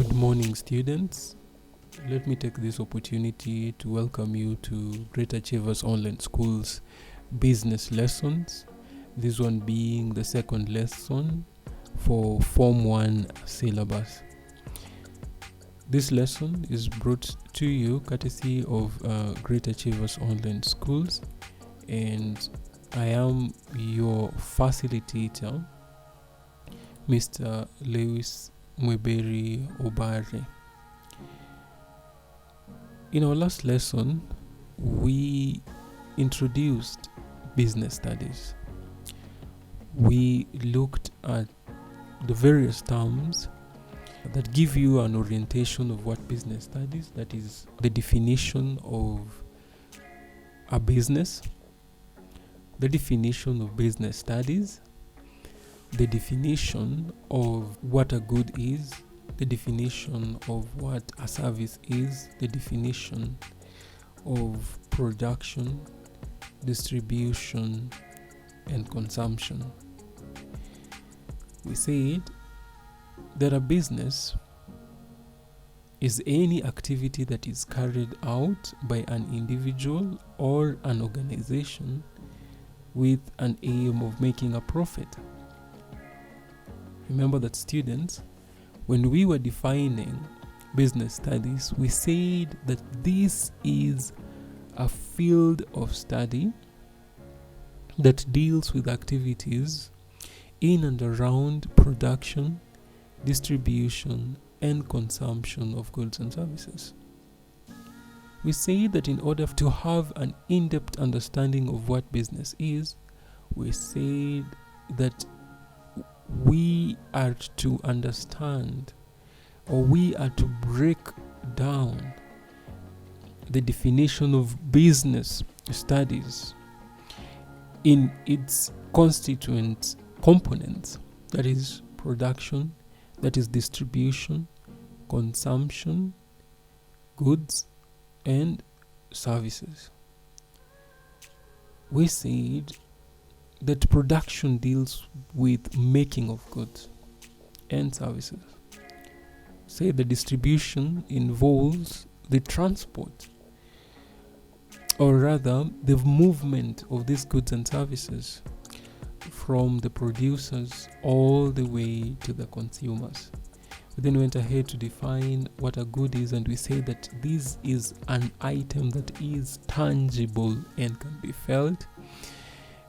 Good morning, students. Let me take this opportunity to welcome you to Great Achievers Online School's business lessons. This one being the second lesson for Form 1 syllabus. This lesson is brought to you courtesy of Great Achievers Online Schools, and I am your facilitator, Mr. Lewis Mweberi Obare. In our last lesson, we introduced business studies. We looked at the various terms that give you an orientation of what business studies, that is the definition of a business, the definition of business studies, the definition of what a good is, the definition of what a service is, the definition of production, distribution, and consumption. We said that a business is any activity that is carried out by an individual or an organization with an aim of making a profit. Remember that, students, when we were defining business studies, we said that this is a field of study that deals with activities in and around production, distribution, and consumption of goods and services. We say that in order to have an in-depth understanding of what business is, we said that we are to understand, or we are to break down the definition of business studies in its constituent components, that is production, that is distribution, consumption, goods, and services. We said that production deals with making of goods and services. Say the distribution involves the transport, or rather the movement of these goods and services from the producers all the way to the consumers. We then went ahead to define what a good is, and we say that this is an item that is tangible and can be felt.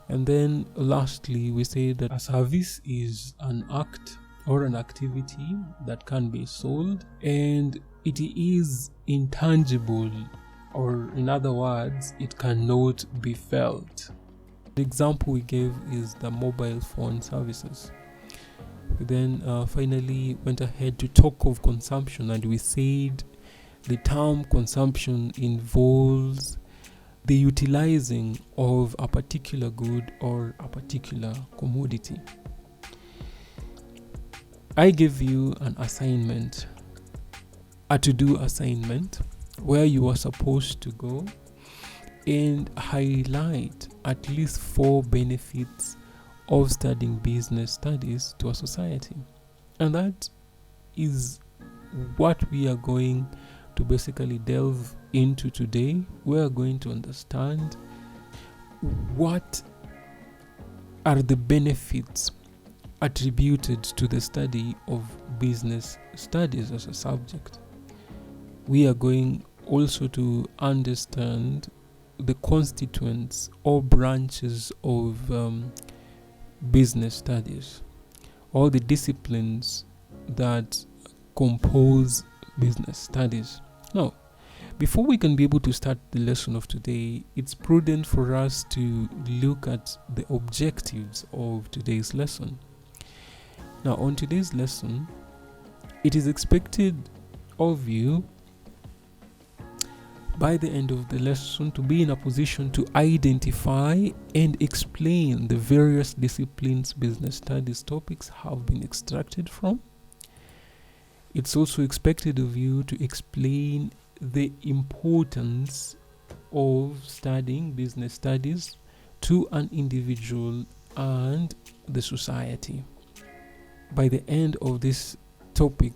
And then lastly, we say that a service is an act or an activity that can be sold, and it is intangible, or in other words, it cannot be felt. The example we gave is the mobile phone services. We then finally went ahead to talk of consumption, and we said the term consumption involves the utilizing of a particular good or a particular commodity. I gave you an assignment, a to-do assignment, where you are supposed to go and highlight at least 4 benefits of studying business studies to a society. And that is what we are going to basically delve into today. We are going to understand what are the benefits attributed to the study of business studies as a subject. We are going also to understand the constituents or branches of business studies, all the disciplines that compose business studies. Now, before we can be able to start the lesson of today, it's prudent for us to look at the objectives of today's lesson. Now, on today's lesson, it is expected of you by the end of the lesson to be in a position to identify and explain the various disciplines business studies topics have been extracted from. It's also expected of you to explain the importance of studying business studies to an individual and the society. By the end of this topic,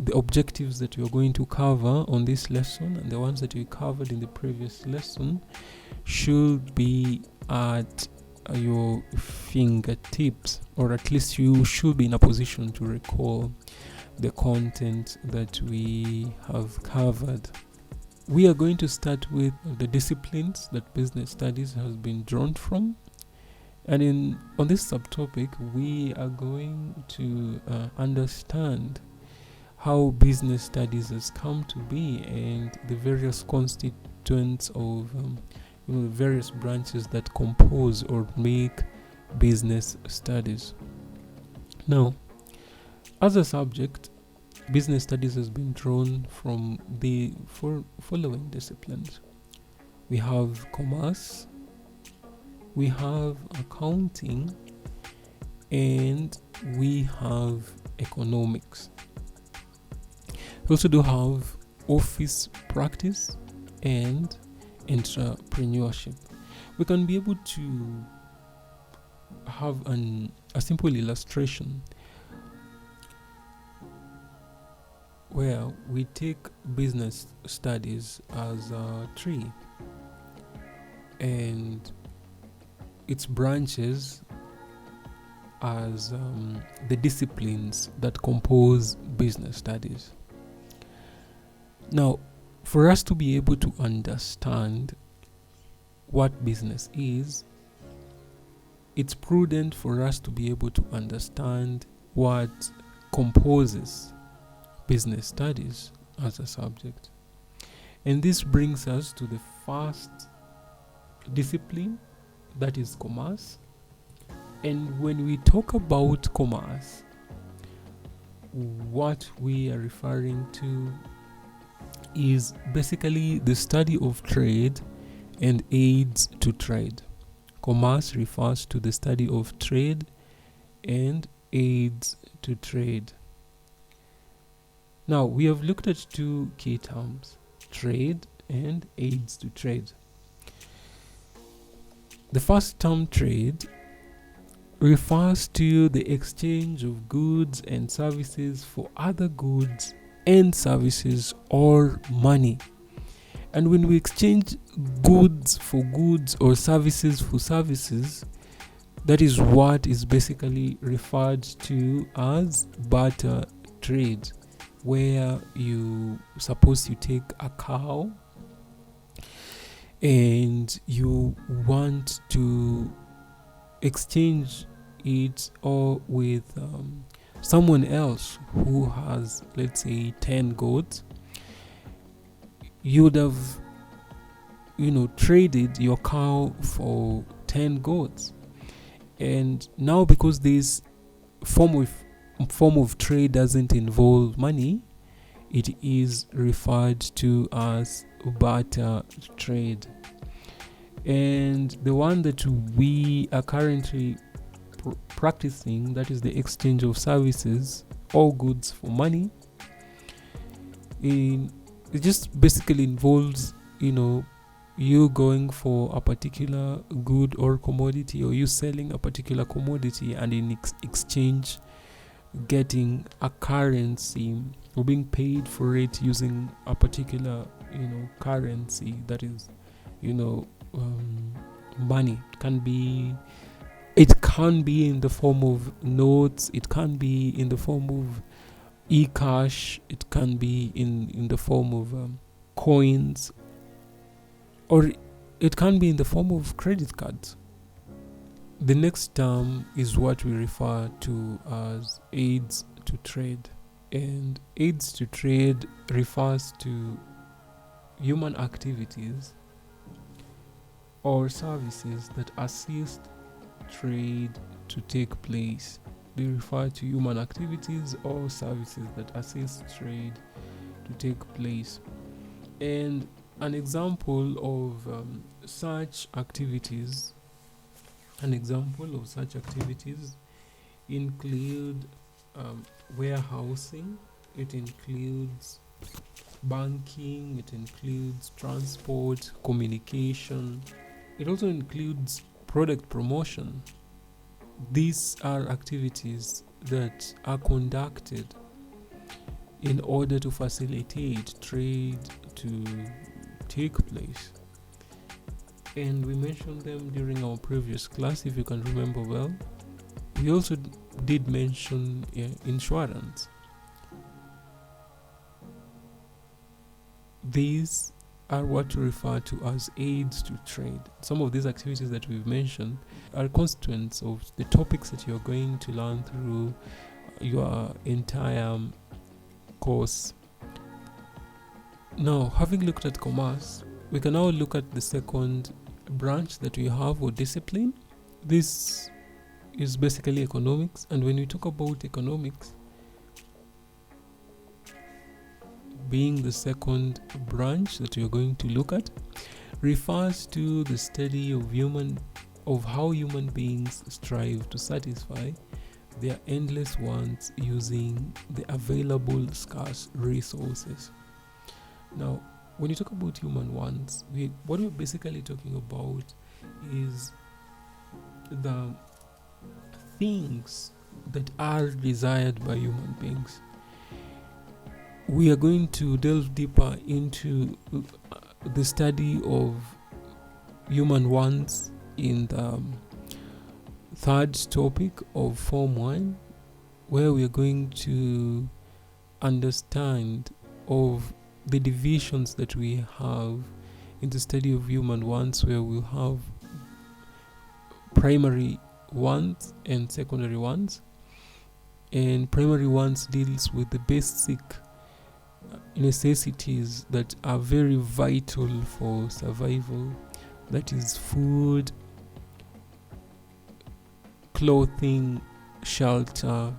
the objectives that you're going to cover on this lesson and the ones that we covered in the previous lesson should be at your fingertips, or at least you should be in a position to recall the content that we have covered. We are going to start with the disciplines that business studies has been drawn from, and on this subtopic we are going to understand how business studies has come to be and the various constituents of the various branches that compose or make business studies. Now, as a subject, business studies has been drawn from the following disciplines. We have commerce, we have accounting, and we have economics. We also do have office practice and entrepreneurship. We can be able to have a simple illustration where we take business studies as a tree and its branches as the disciplines that compose business studies. Now, for us to be able to understand what business is, it's prudent for us to be able to understand what composes business studies as a subject. And this brings us to the first discipline, that is commerce. And when we talk about commerce, what we are referring to is basically the study of trade and aids to trade. Commerce refers to the study of trade and aids to trade. Now, we have looked at two key terms, trade and aids to trade. The first term, trade, refers to the exchange of goods and services for other goods and services or money. And when we exchange goods for goods or services for services, that is what is basically referred to as barter trade, where you take a cow and you want to exchange it or with someone else who has, let's say, 10 goats. You would have traded your cow for 10 goats, and now because this form of trade doesn't involve money, it is referred to as barter trade. And the one that we are currently practicing, that is the exchange of services or goods for money, it just basically involves you going for a particular good or commodity, or you selling a particular commodity, and in exchange getting a currency or being paid for it using a particular currency, that is money. It can be in the form of notes, it can be in the form of e-cash, it can be in the form of coins, or it can be in the form of credit cards. The next term is what we refer to as aids to trade. And aids to trade refers to human activities or services that assist trade to take place. They refer to human activities or services that assist trade to take place. And an example of such activities include warehousing, it includes banking, it includes transport, communication, it also includes product promotion. These are activities that are conducted in order to facilitate trade to take place. And we mentioned them during our previous class, if you can remember well. We also did mention insurance. These are what we refer to as aids to trade. Some of these activities that we've mentioned are constituents of the topics that you're going to learn through your entire course. Now, having looked at commerce, we can now look at the second branch that we have, or discipline. This is basically economics, and when we talk about economics being the second branch that we are going to look at, refers to the study of how human beings strive to satisfy their endless wants using the available scarce resources. Now, when you talk about human wants, what we're basically talking about is the things that are desired by human beings. We are going to delve deeper into the study of human wants in the third topic of Form 1, where we are going to understand of the divisions that we have in the study of human wants, where we have primary wants and secondary wants. And primary wants deals with the basic necessities that are very vital for survival, that is food, clothing, shelter,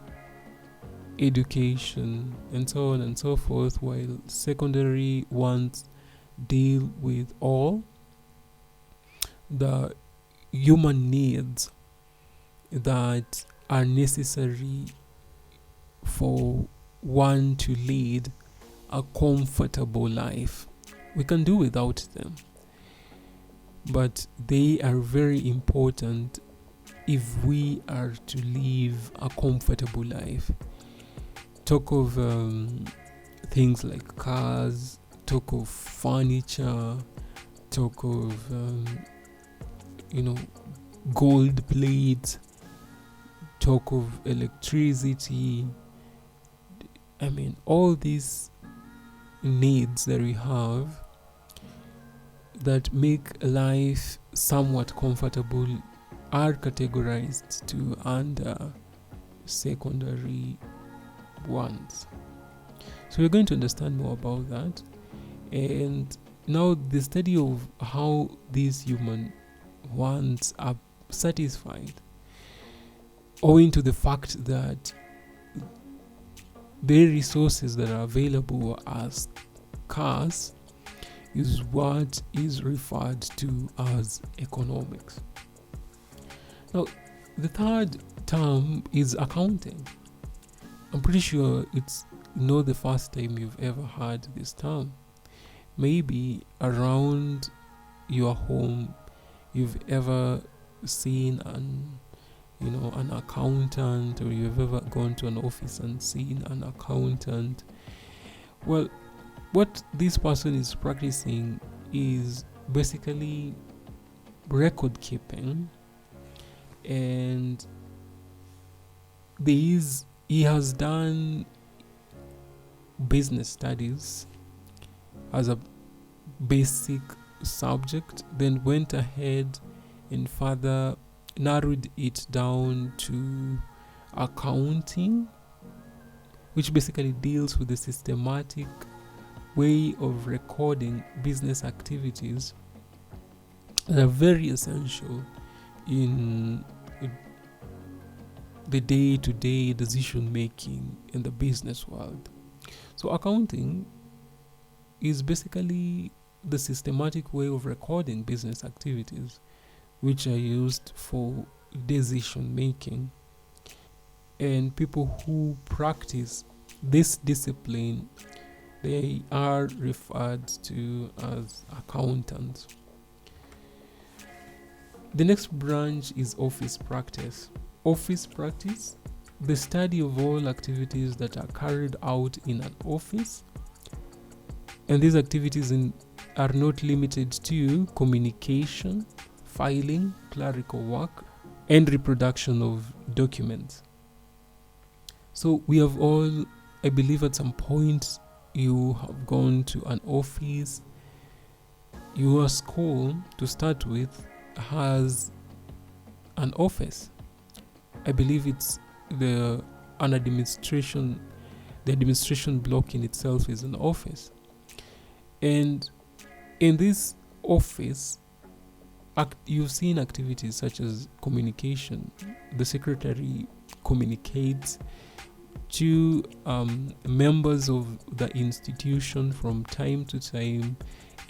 education, and so on and so forth, while secondary wants deal with all the human needs that are necessary for one to lead a comfortable life. We can do without them, but they are very important if we are to live a comfortable life. Talk of things like cars, talk of furniture, talk of gold plates, talk of electricity. I mean, all these needs that we have that make life somewhat comfortable are categorized to under secondary wants. So we're going to understand more about that. And now the study of how these human wants are satisfied, owing to the fact that the resources that are available as scarce, is what is referred to as economics. Now, the third term is accounting. I'm pretty sure it's not the first time you've ever heard this term. Maybe around your home you've ever seen an accountant, or you've ever gone to an office and seen an accountant. Well, what this person is practicing is basically record keeping, and he has done business studies as a basic subject, then went ahead and further narrowed it down to accounting, which basically deals with the systematic way of recording business activities that are very essential in the day-to-day decision making in the business world. So accounting is basically the systematic way of recording business activities which are used for decision making. And people who practice this discipline, they are referred to as accountants. The next branch is office practice. Office practice the study of all activities that are carried out in an office, and these activities are not limited to communication, filing, clerical work, and reproduction of documents. So we have all, I believe at some point, you have gone to an office. Your school, to start with, has an office. I believe it's the administration block in itself is an office. And in this office, you've seen activities such as communication. The secretary communicates to members of the institution from time to time,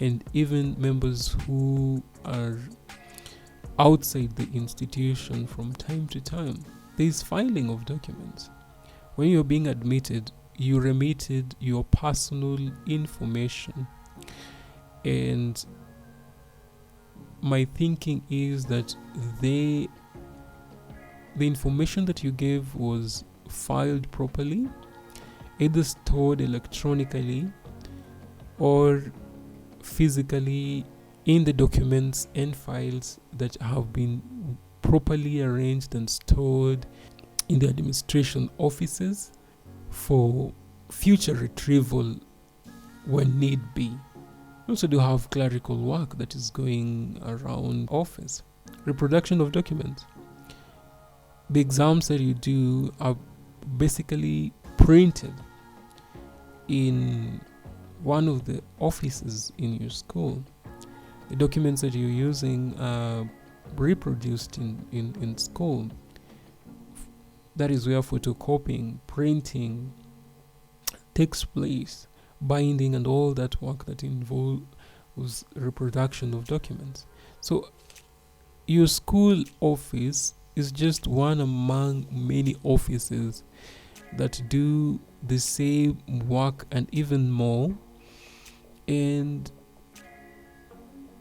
and even members who are outside the institution from time to time. There is filing of documents. When you're being admitted, you remitted your personal information. And my thinking is that the information that you gave was filed properly, either stored electronically or physically in the documents and files that have been properly arranged and stored in the administration offices for future retrieval when need be. We also do have clerical work that is going around office. Reproduction of documents. The exams that you do are basically printed in one of the offices in your school. The documents that you're using are reproduced in school. That is where photocopying, printing takes place, binding and all that work that involves reproduction of documents. So your school office is just one among many offices that do the same work and even more. And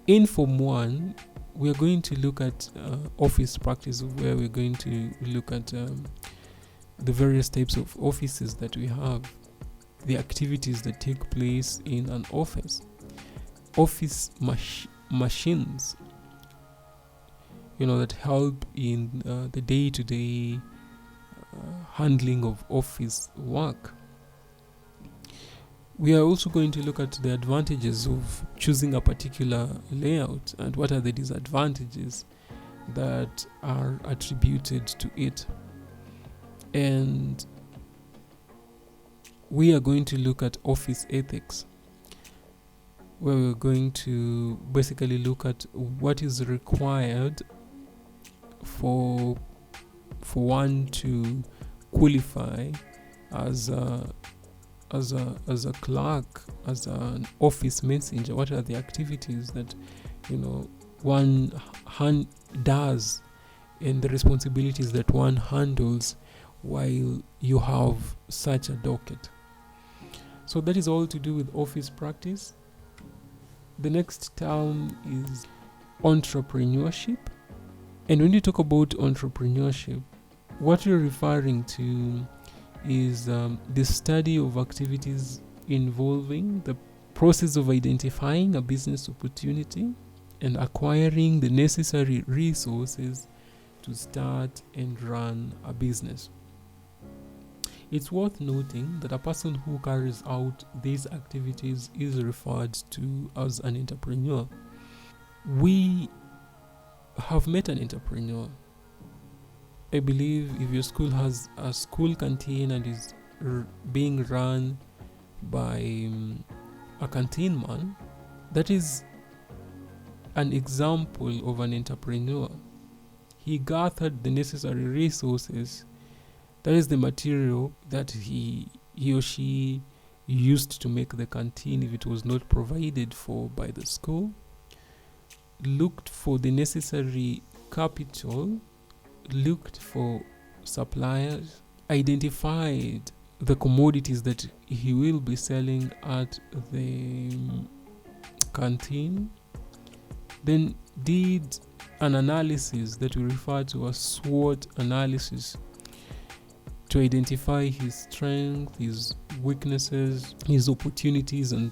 in Form 1, we are going to look at office practice, where we're going to look at the various types of offices that we have, the activities that take place in an office, office machines, that help in the day-to-day handling of office work. We are also going to look at the advantages of choosing a particular layout and what are the disadvantages that are attributed to it. And we are going to look at office ethics, where we're going to basically look at what is required for one to qualify as a clerk, as an office messenger. What are the activities that one does, and the responsibilities that one handles while you have such a docket. So that is all to do with office practice. The next term is entrepreneurship. And when you talk about entrepreneurship, what you're referring to is the study of activities involving the process of identifying a business opportunity and acquiring the necessary resources to start and run a business. It's worth noting that a person who carries out these activities is referred to as an entrepreneur. We have met an entrepreneur. I believe if your school has a school canteen and is being run by a canteen man, that is an example of an entrepreneur. He gathered the necessary resources, that is the material that he or she used to make the canteen if it was not provided for by the school, looked for the necessary capital, looked for suppliers, identified the commodities that he will be selling at the canteen, then did an analysis that we refer to as SWOT analysis, to identify his strengths, his weaknesses, his opportunities and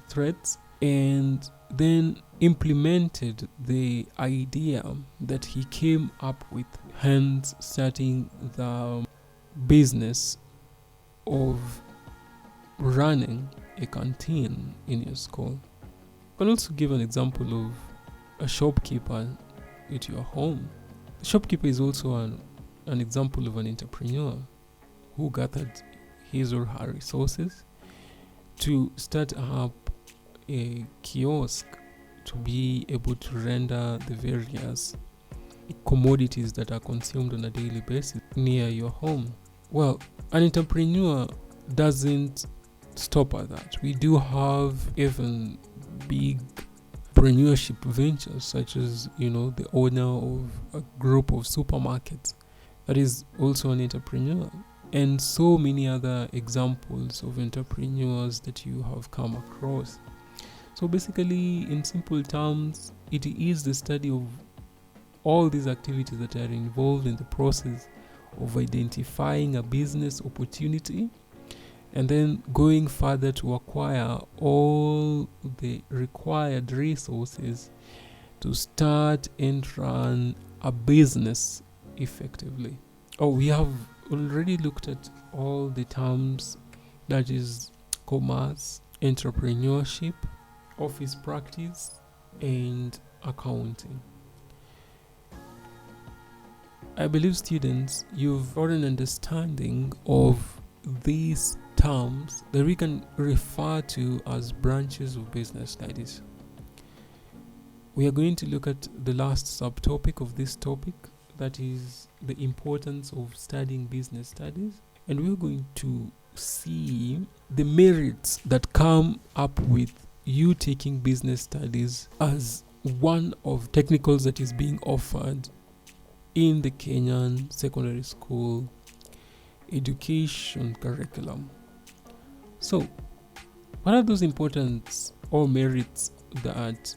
threats, and then implemented the idea that he came up with, hence starting the business of running a canteen in your school. I can also give an example of a shopkeeper at your home. The shopkeeper is also an example of an entrepreneur who gathered his or her resources to start up a kiosk to be able to render the various commodities that are consumed on a daily basis near your home. Well, an entrepreneur doesn't stop at that. We do have even big entrepreneurship ventures, such as, the owner of a group of supermarkets that is also an entrepreneur, and so many other examples of entrepreneurs that you have come across. So basically, in simple terms, it is the study of all these activities that are involved in the process of identifying a business opportunity and then going further to acquire all the required resources to start and run a business effectively. We have already looked at all the terms, that is commerce, entrepreneurship, office practice, and accounting. I believe, students, you've got an understanding of these terms that we can refer to as branches of business studies. We are going to look at the last subtopic of this topic, that is the importance of studying business studies, and we're going to see the merits that come up with you taking business studies as one of technicals that is being offered in the Kenyan secondary school education curriculum. So, what are those importance or merits that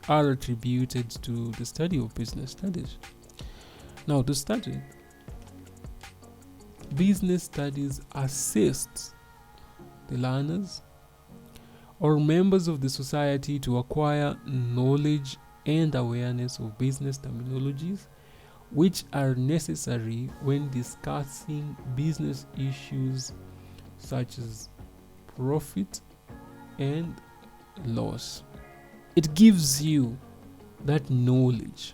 are attributed to the study of business studies? Now, to study business studies assists the learners or members of the society to acquire knowledge and awareness of business terminologies which are necessary when discussing business issues such as profit and loss. It gives you that knowledge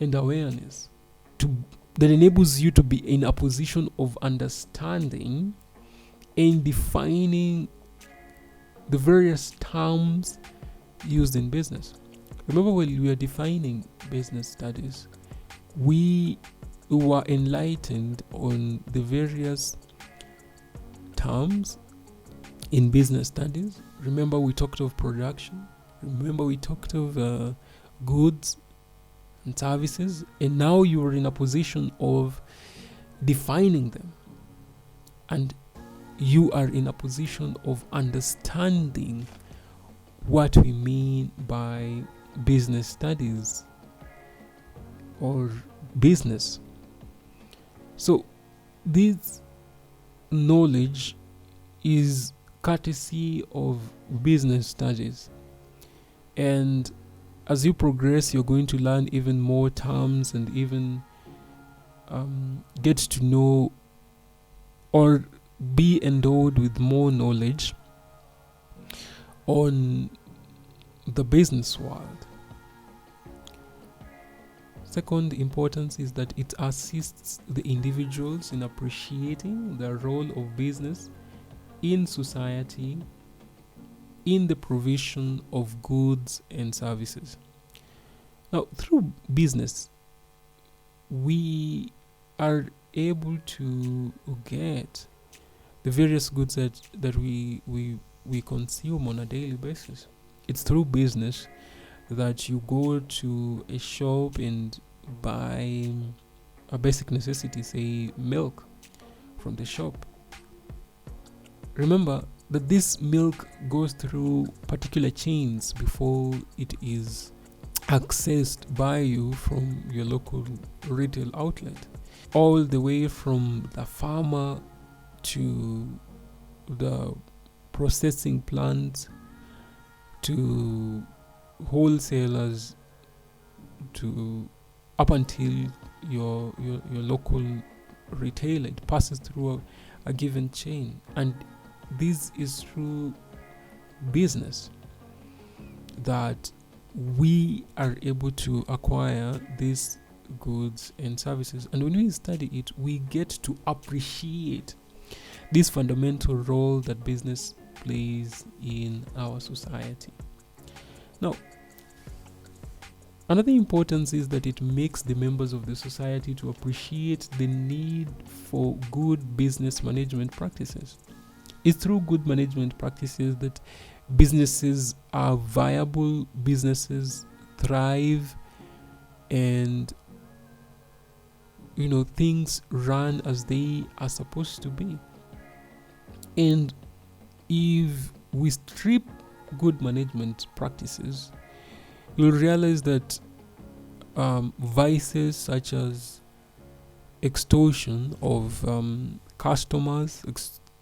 and awareness that enables you to be in a position of understanding and defining the various terms used in business. Remember, when we are defining business studies, we were enlightened on the various terms in business studies. Remember, we talked of production. Remember, we talked of goods and services. And now you are in a position of defining them. And you are in a position of understanding what we mean by business studies or business. So this knowledge is courtesy of business studies, and as you progress, you're going to learn even more terms and even get to know or be endowed with more knowledge on the business world. Second importance is that it assists the individuals in appreciating the role of business in society in the provision of goods and services. Now, through business, we are able to get the various goods that we consume on a daily basis. It's through business that you go to a shop and buy a basic necessity, say milk, from the shop. Remember that this milk goes through particular chains before it is accessed by you from your local retail outlet. all the way from the farmer to the processing plants to wholesalers to up until your local retailer. It passes through a given chain, and this is through business that we are able to acquire these goods and services. And when we study it, we get to appreciate this fundamental role that business plays in our society. Now, another importance is that it makes the members of the society to appreciate the need for good business management practices. It's through good management practices that businesses are viable, businesses thrive, and things run as they are supposed to be. And if we strip good management practices, you'll realize that vices such as extortion of customers,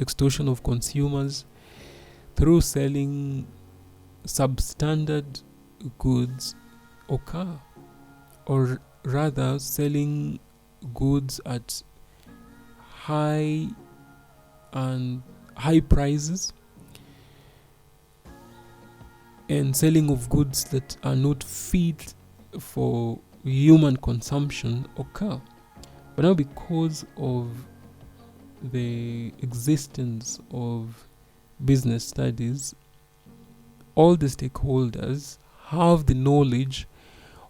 extortion of consumers through selling substandard goods occur, or rather selling goods at high prices and selling of goods that are not fit for human consumption occur. But now, because of the existence of business studies, all the stakeholders have the knowledge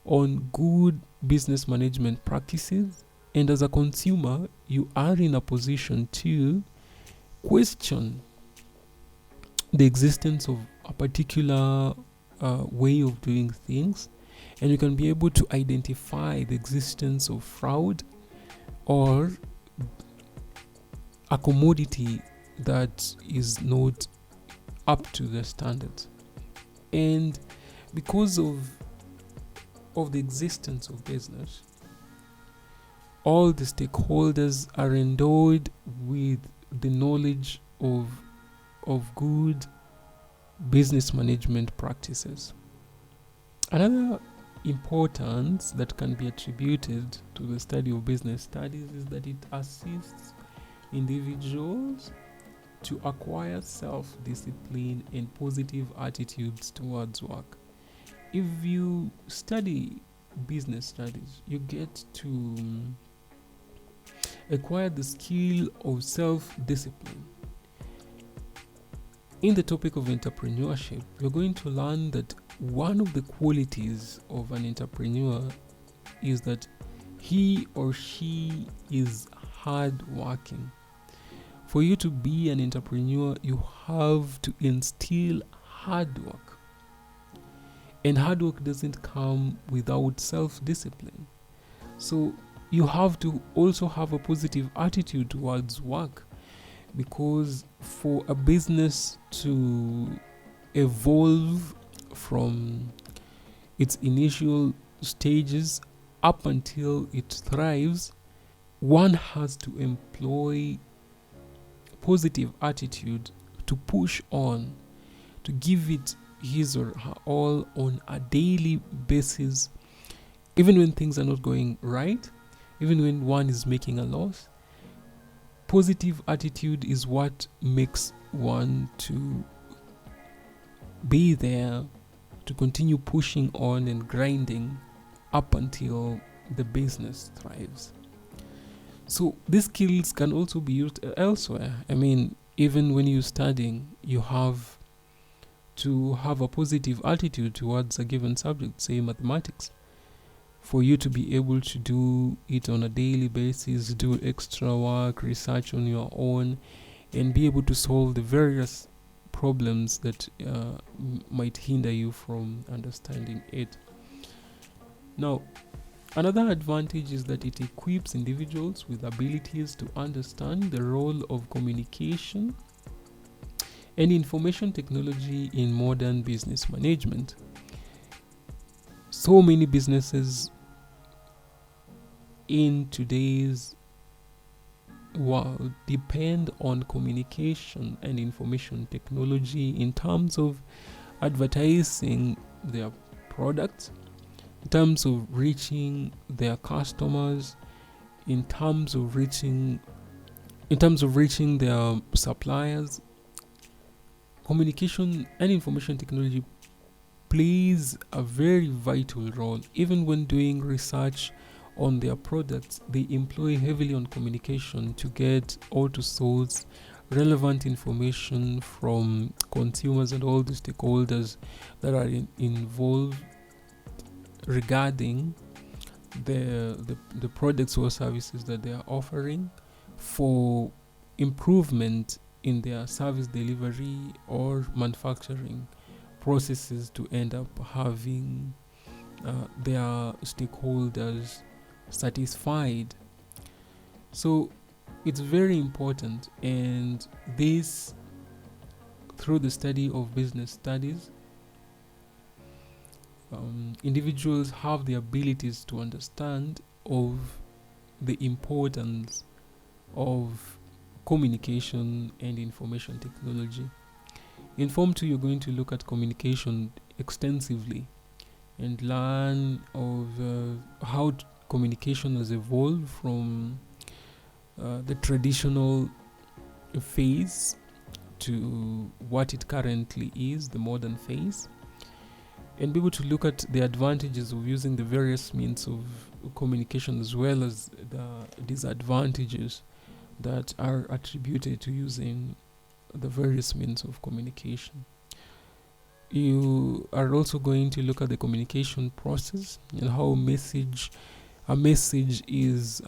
on good business management practices, and as a consumer, you are in a position to question the existence of a particular way of doing things, and you can be able to identify the existence of fraud or a commodity that is not up to the standards. And because of the existence of business, all the stakeholders are endowed with the knowledge of good business management practices. Another importance that can be attributed to the study of business studies is that it assists individuals to acquire self-discipline and positive attitudes towards work. If you study business studies, you get to acquire the skill of self-discipline. In the topic of entrepreneurship, you're going to learn that one of the qualities of an entrepreneur is that he or she is hardworking. For you to be an entrepreneur, you have to instill hard work. And hard work doesn't come without self-discipline. So you have to also have a positive attitude towards work, because for a business to evolve from its initial stages up until it thrives, one has to employ positive attitude to push on, to give it his or her all on a daily basis, even when things are not going right, even when one is making a loss. Positive attitude is what makes one to be there, to continue pushing on and grinding up until the business thrives. So these skills can also be used elsewhere. I mean, even when you're studying, you have to have a positive attitude towards a given subject, say mathematics. For you to be able to do it on a daily basis, do extra work, research on your own, and be able to solve the various problems that might hinder you from understanding it. Now, another advantage is that it equips individuals with abilities to understand the role of communication and information technology in modern business management. So many businesses in today's world depend on communication and information technology in terms of advertising their products, in terms of reaching their customers, in terms of reaching their suppliers. Communication and information technology plays a very vital role. Even when doing research on their products, they employ heavily on communication to get or to source relevant information from consumers and all the stakeholders that are involved regarding the products or services that they are offering, for improvement in their service delivery or manufacturing processes, to end up having their stakeholders satisfied. So it's very important, and this, through the study of business studies, individuals have the abilities to understand of the importance of communication and information technology. In Form 2, you're going to look at communication extensively and learn of how communication has evolved from the traditional phase to what it currently is, the modern phase, and be able to look at the advantages of using the various means of communication, as well as the disadvantages that are attributed to using the various means of communication. You are also going to look at the communication process and how a message is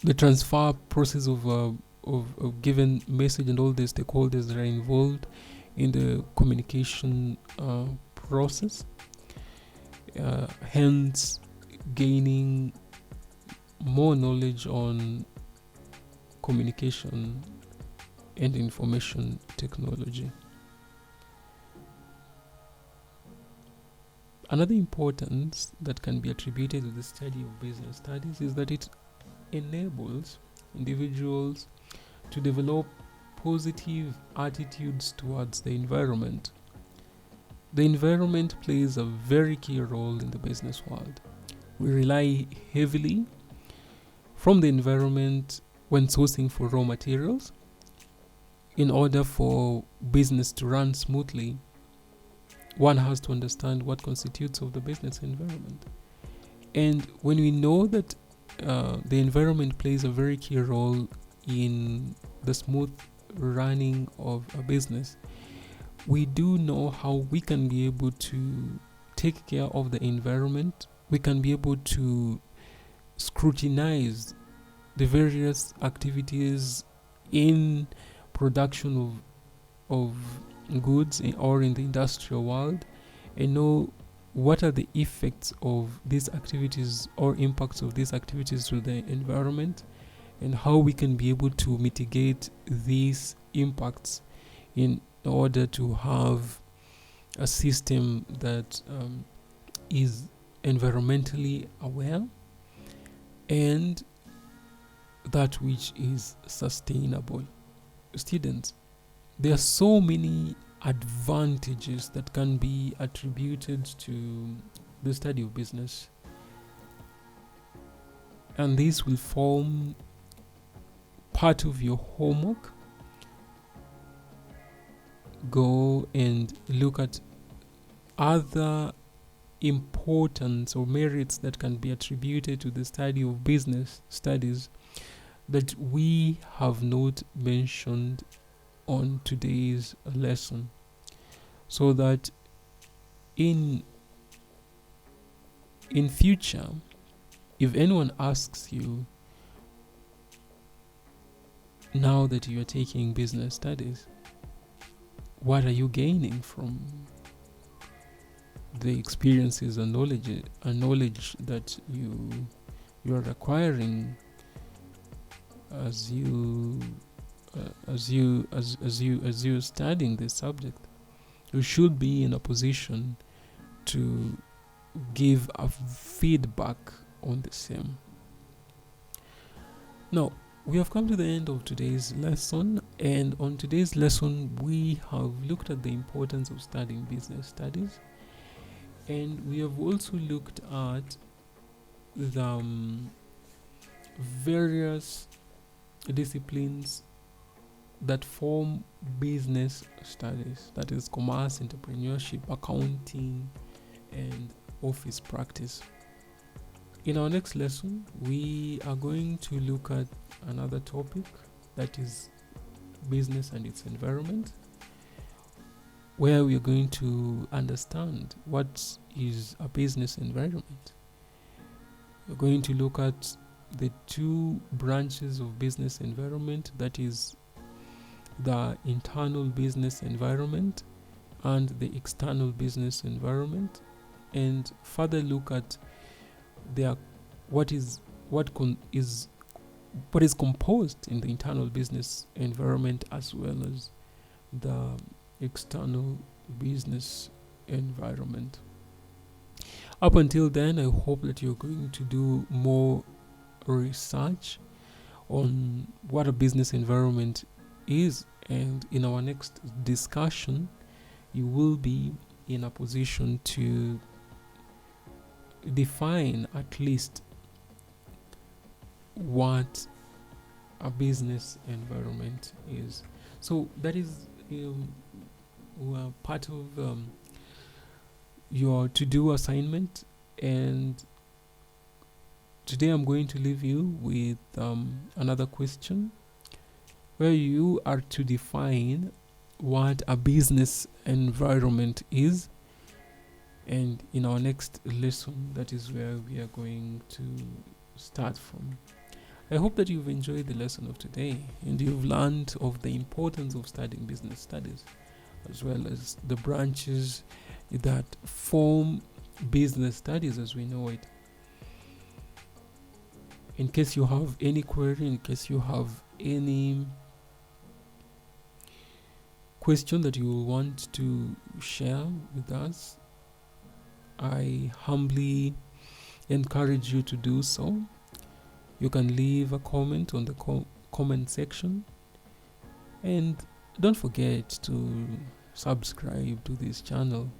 the transfer process of a given message, and all the stakeholders that are involved in the communication process, hence gaining more knowledge on communication and information technology. Another importance that can be attributed to the study of business studies is that it enables individuals to develop positive attitudes towards the environment. The environment plays a very key role in the business world. We rely heavily from the environment when sourcing for raw materials. In order for business to run smoothly, one has to understand what constitutes of the business environment. And when we know that the environment plays a very key role in the smooth running of a business, we do know how we can be able to take care of the environment. We can be able to scrutinize the various activities in production of goods or in the industrial world, and know what are the effects of these activities or impacts of these activities to the environment, and how we can be able to mitigate these impacts in order to have a system that is environmentally aware and that which is sustainable. Students, there are so many advantages that can be attributed to the study of business, and this will form part of your homework. Go and look at other importance or merits that can be attributed to the study of business studies that we have not mentioned on today's lesson, so that in future, if anyone asks you, now that you are taking business studies, what are you gaining from the experiences and knowledge that you are acquiring as you studying this subject? You should be in a position to give a feedback on the same. Now, we have come to the end of today's lesson, and on today's lesson, we have looked at the importance of studying business studies, and we have also looked at the various disciplines that form business studies, that is commerce, entrepreneurship, accounting, and office practice. In our next lesson, we are going to look at another topic, that is business and its environment, where we are going to understand what is a business environment. We're going to look at the two branches of business environment, that is the internal business environment and the external business environment, and further look at what is composed in the internal business environment as well as the external business environment. Up until then, I hope that you're going to do more research on what a business environment is, and in our next discussion, you will be in a position to define at least what a business environment is. So that is part of your to-do assignment, and today I'm going to leave you with another question where you are to define what a business environment is, and in our next lesson, that is where we are going to start from. I hope that you've enjoyed the lesson of today and you've learned of the importance of studying business studies, as well as the branches that form business studies as we know it. In case you have any query, in case you have any question that you want to share with us, I humbly encourage you to do so. You can leave a comment on the comment section, and don't forget to subscribe to this channel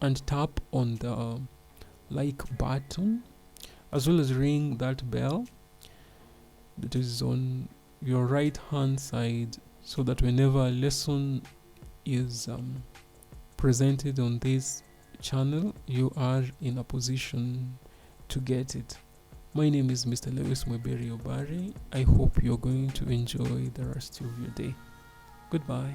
and tap on the like button, as well as ring that bell that is on your right hand side, so that whenever a lesson is presented on this channel, you are in a position to get it. My name is Mr. Lewis Mweberi Obare. I hope you're going to enjoy the rest of your day. Goodbye.